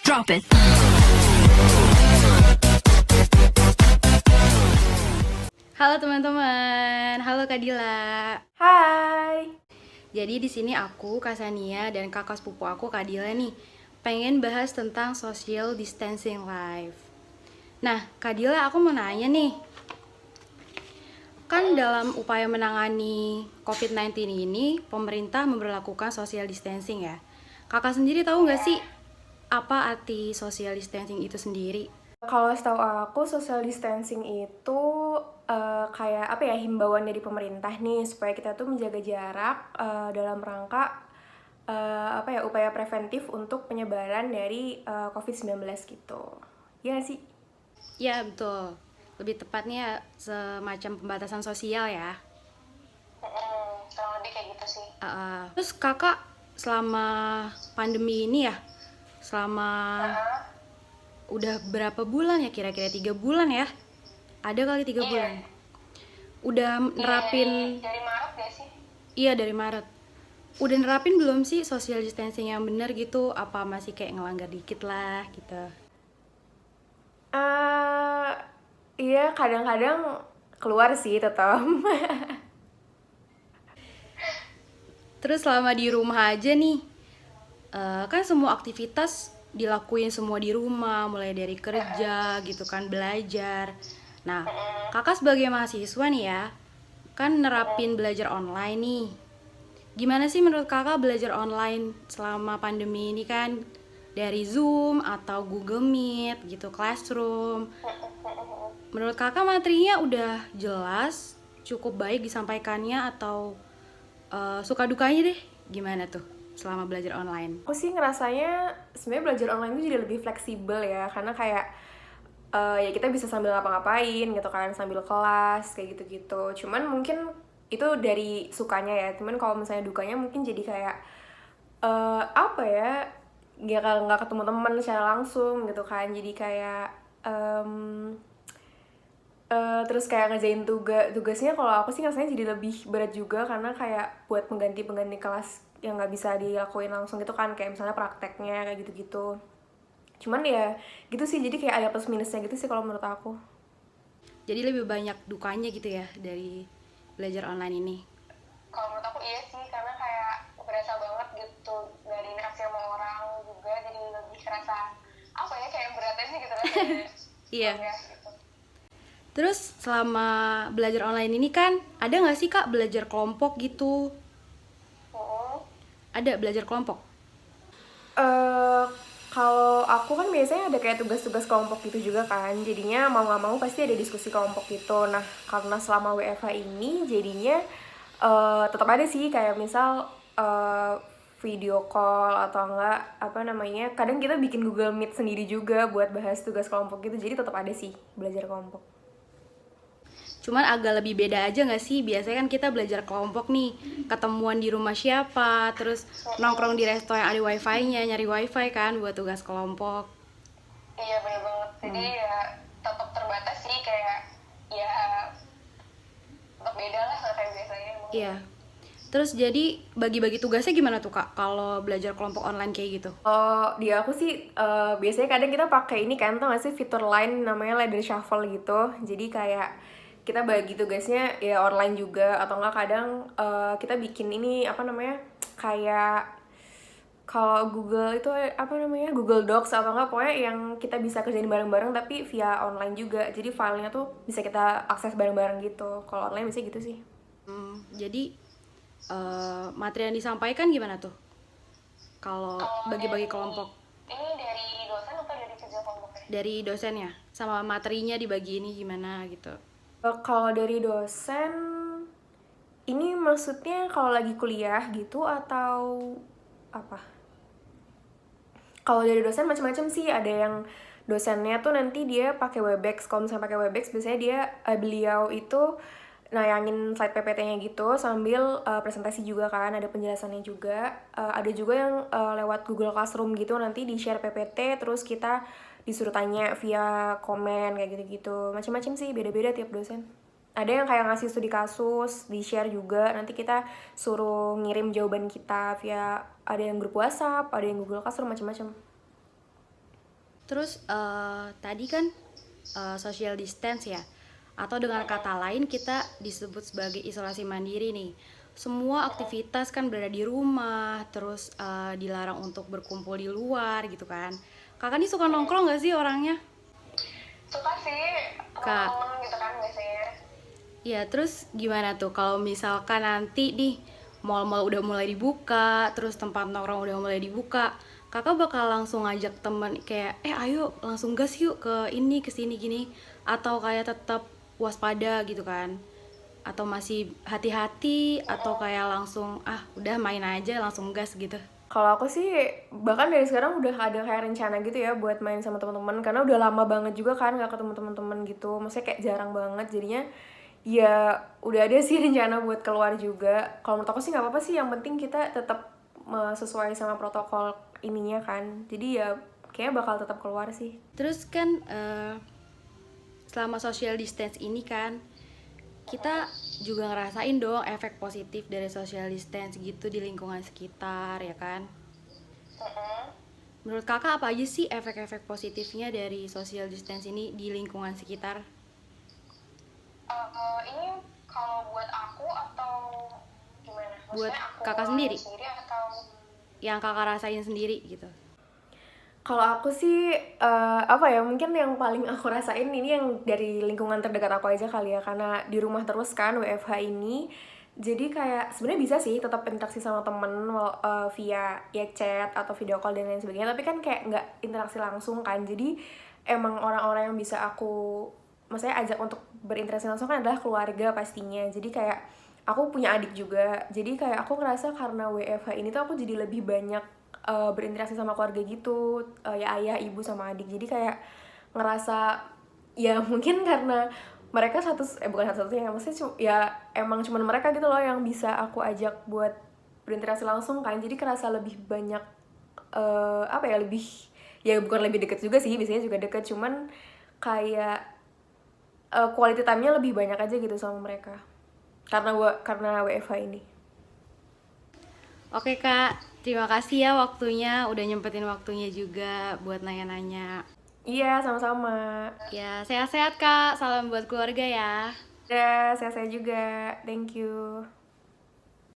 Drop it. Halo teman-teman, halo Kak Dila. Hai. Jadi di sini aku, Kak Sania, dan kakak sepupu aku Kak Dila nih pengen bahas tentang social distancing life. Nah, Kak Dila, aku mau nanya nih. Kan dalam upaya menangani COVID-19 ini, pemerintah memberlakukan social distancing ya. Kakak sendiri tahu nggak sih apa arti social distancing itu sendiri? Kalau setahu aku social distancing itu kayak apa ya, himbauan dari pemerintah nih supaya kita tuh menjaga jarak dalam rangka apa ya, upaya preventif untuk penyebaran dari COVID-19 gitu. Iya nggak sih? Ya, betul. Lebih tepatnya semacam pembatasan sosial ya. Kurang lebih kayak gitu sih. Terus kakak selama pandemi ini ya, selama udah berapa bulan ya, kira-kira 3 bulan ya? Ada kali 3 bulan. Udah nerapin, Dari Maret ya sih? iya dari Maret. Udah nerapin belum sih social distancing yang bener gitu? Apa masih kayak ngelanggar dikit lah gitu? Iya, kadang-kadang keluar sih tetap. Terus selama di rumah aja nih, kan semua aktivitas dilakuin semua di rumah, mulai dari kerja gitu kan, belajar. Nah, kakak sebagai mahasiswa nih ya, kan nerapin belajar online nih. Gimana sih menurut kakak belajar online selama pandemi ini kan? Dari Zoom atau Google Meet gitu, Classroom. Menurut kakak materinya udah jelas, cukup baik disampaikannya atau suka dukanya deh? Gimana tuh selama belajar online? Aku sih ngerasanya sebenarnya belajar online itu jadi lebih fleksibel ya, karena kayak ya kita bisa sambil ngapa-ngapain gitu kan, sambil kelas kayak gitu-gitu. Cuman mungkin itu dari sukanya ya, cuman kalau misalnya dukanya mungkin jadi kayak apa ya, nggak ketemu teman secara langsung gitu kan, jadi kayak terus kayak ngerjain tugasnya, kalau aku sih rasanya jadi lebih berat juga, karena kayak buat pengganti kelas yang nggak bisa dilakuin langsung gitu kan, kayak misalnya prakteknya kayak gitu-gitu. Cuman ya gitu sih, jadi kayak ada plus minusnya gitu sih kalau menurut aku. Jadi lebih banyak dukanya gitu ya dari belajar online ini. Kalau menurut aku iya sih, karena kayak berasa banget gitu dari interaksi sama orang juga, jadi lebih kerasa apa ya, kayak beratnya sih gitu rasanya. Iya. Ya, gitu. Terus selama belajar online ini kan ada nggak sih kak belajar kelompok gitu? Ada belajar kelompok? Kalau aku kan biasanya ada kayak tugas-tugas kelompok gitu juga kan, jadinya mau nggak mau pasti ada diskusi kelompok gitu. Nah, karena selama WFH ini jadinya tetap ada sih, kayak misal video call atau enggak apa namanya, kadang kita bikin Google Meet sendiri juga buat bahas tugas kelompok gitu, jadi tetap ada sih belajar kelompok. Cuman agak lebih beda aja nggak sih? Biasanya kan kita belajar kelompok nih, ketemuan di rumah siapa, terus nongkrong di resto yang ada wifi-nya, nyari wifi kan buat tugas kelompok. Iya bener banget, jadi ya tetap terbatas sih, kayak ya tetap beda lah kayak biasanya. Iya. Terus jadi bagi-bagi tugasnya gimana tuh kak kalau belajar kelompok online kayak gitu? Oh, di aku sih biasanya kadang kita pakai ini kan, tau gak sih fitur lain namanya ladder shuffle gitu. Jadi kayak kita bagi tugasnya ya online juga, atau enggak kadang kita bikin ini apa namanya, kayak kalau Google itu apa namanya, Google Docs atau enggak, pokoknya yang kita bisa kerjain bareng-bareng tapi via online juga. Jadi filenya tuh bisa kita akses bareng-bareng gitu. Kalau online bisa gitu sih. Jadi materi yang disampaikan gimana tuh? Kalau bagi-bagi kelompok Ini dari dosen atau dari kerja kelompoknya? dari dosennya sama materinya dibagi ini gimana gitu? Kalau dari dosen, ini maksudnya kalau lagi kuliah gitu atau apa? Kalau dari dosen macam-macam sih, ada yang dosennya tuh nanti dia pakai Webex. Kalau misalnya pakai Webex, biasanya dia beliau itu nayangin slide PPT-nya gitu sambil presentasi juga kan, ada penjelasannya juga. Ada juga yang lewat Google Classroom gitu, nanti di-share PPT terus kita disuruh tanya via komen kayak gitu-gitu. Macam-macam sih, beda-beda tiap dosen. Ada yang kayak ngasih studi kasus, di-share juga, nanti kita suruh ngirim jawaban kita via, ada yang grup WhatsApp, ada yang Google Classroom, macam-macam. Terus tadi kan social distance ya, atau dengan kata lain kita disebut sebagai isolasi mandiri nih. Semua aktivitas kan berada di rumah, terus dilarang untuk berkumpul di luar gitu kan. Kakak nih suka nongkrong gak sih orangnya? Suka sih Kak, temen-temen gitu kan biasanya. ya terus gimana tuh kalau misalkan nanti nih mall-mall udah mulai dibuka, terus tempat nongkrong udah mulai dibuka, kakak bakal langsung ngajak temen kayak, ayo langsung gas yuk ke ini, ke sini gini, atau kayak tetap waspada gitu kan? Atau masih hati-hati, atau kayak langsung, udah main aja langsung gas gitu? Kalau aku sih bahkan dari sekarang udah ada kayak rencana gitu ya buat main sama teman-teman karena udah lama banget juga kan nggak ketemu teman-teman gitu. Maksudnya kayak jarang banget jadinya ya udah ada sih rencana buat keluar juga. Kalau menurut aku sih nggak apa-apa sih, yang penting kita tetap sesuai sama protokol ininya kan. Jadi ya kayaknya bakal tetap keluar sih. Terus kan selama social distance ini kan kita juga ngerasain dong efek positif dari social distance gitu di lingkungan sekitar ya kan. Menurut kakak apa aja sih efek-efek positifnya dari social distance ini di lingkungan sekitar? Ini kalau buat aku atau gimana? Buat Maksudnya aku kakak ngalamin sendiri, sendiri atau? yang kakak rasain sendiri gitu. Kalau aku sih apa ya, mungkin yang paling aku rasain ini yang dari lingkungan terdekat aku aja kali ya, karena di rumah terus kan WFH ini. Jadi kayak sebenarnya bisa sih tetap interaksi sama temen via ya chat atau video call dan lain sebagainya, tapi kan kayak nggak interaksi langsung kan. Jadi emang orang-orang yang bisa aku maksudnya ajak untuk berinteraksi langsung kan adalah keluarga pastinya. Jadi kayak aku punya adik juga, jadi kayak aku ngerasa karena WFH ini tuh aku jadi lebih banyak berinteraksi sama keluarga gitu, ya ayah, ibu, sama adik. Jadi kayak ngerasa ya mungkin karena mereka bukan satu-satunya, maksudnya ya emang cuman mereka gitu loh yang bisa aku ajak buat berinteraksi langsung kan. Jadi kerasa lebih banyak apa ya, lebih, ya bukan lebih deket juga sih, biasanya juga deket, cuman kayak quality time-nya lebih banyak aja gitu sama mereka karena WFH ini. Oke kak, terima kasih ya waktunya, udah nyempetin waktunya juga buat nanya-nanya. Iya, sama-sama. Ya sehat-sehat kak, salam buat keluarga ya. Udah, saya juga. Thank you.